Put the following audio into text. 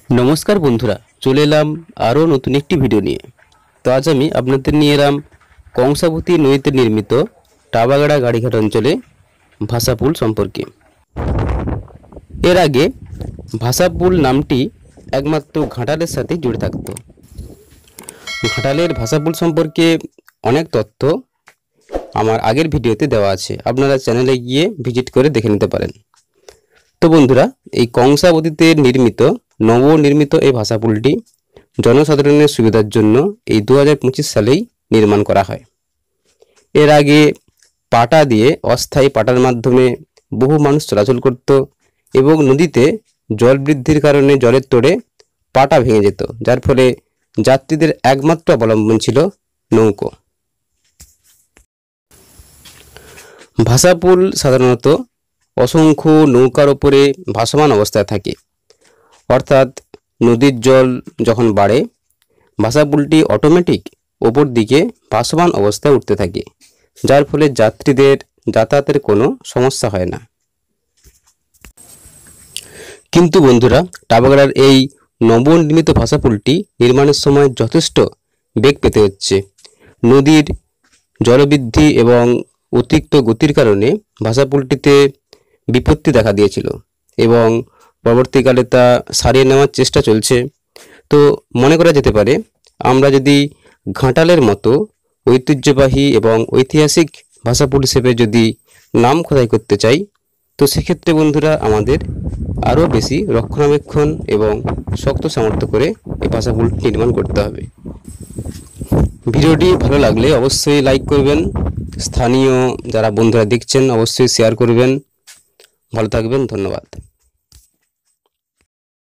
नमस्कार बंधुरा चले एलाम आरो नतून एकटी भिडियो निये। तो आज आमी आपनादेर निये एलाम कंसाबती नदीते निर्मित टाबागाड़ा गाड़ीघाट अंचले भाषापुल सम्पर्के। एर आगे भाषापुल नामटी एकमात्र घाटालेर साथे जुड़े थाकतो। घाटालेर भाषापुल सम्पर्के अनेक तथ्य आमार आगेर भिडियोते देওয়া আছে, आपनारा चैनेले गिये भिजिट करे देखे निते पारेन। तो बंधुरा এই कंसाबतीते निर्मित नवनिर्मित এই ভাষাপুলটি জনসাধারণের সুবিধার জন্য এই 2025 সালেই নির্মাণ করা হয়। এর আগে পাটা দিয়ে অস্থায়ী পাটার মাধ্যমে বহু মানুষ চলাচল করত এবং নদীতে জল বৃদ্ধির কারণে জলের তোড়ে পাটা ভেঙে যেত, যার ফলে যাত্রীদের একমাত্র অবলম্বন ছিল নৌকো। ভাষাপুল সাধারণত অসংখ্য নৌকার উপরে ভাসমান অবস্থায় থাকে, অর্থাৎ নদীর জল যখন বাড়ে ভাষাপুলটি অটোমেটিক ওপর দিকে ভাসমান অবস্থায় উঠতে থাকে, যার ফলে যাত্রীদের যাতায়াতের কোনো সমস্যা হয় না। কিন্তু বন্ধুরা, টাবাগাড়ার এই নবনির্মিত ভাষাপুলটি নির্মাণের সময় যথেষ্ট বেগ পেতে হচ্ছে। নদীর জলবৃদ্ধি এবং অতিরিক্ত গতির কারণে ভাষাপুলটিতে বিপত্তি দেখা দিয়েছিল এবং পরবর্তীকালে তা সারিয়ে নেওয়ার চেষ্টা চলছে। তো মনে করা যেতে পারে আমরা যদি ঘাটালের মতো ঐতিহ্যবাহী এবং ঐতিহাসিক ভাষাপুল হিসেবে যদি নাম খোদাই করতে চাই, তো সেক্ষেত্রে বন্ধুরা আমাদের আরও বেশি রক্ষণাবেক্ষণ এবং শক্ত সামর্থ্য করে এই ভাষাপুলটি নির্মাণ করতে হবে। ভিডিওটি ভালো লাগলে অবশ্যই লাইক করবেন, স্থানীয় যারা বন্ধুরা দেখছেন অবশ্যই শেয়ার করবেন। ভালো থাকবেন, ধন্যবাদ।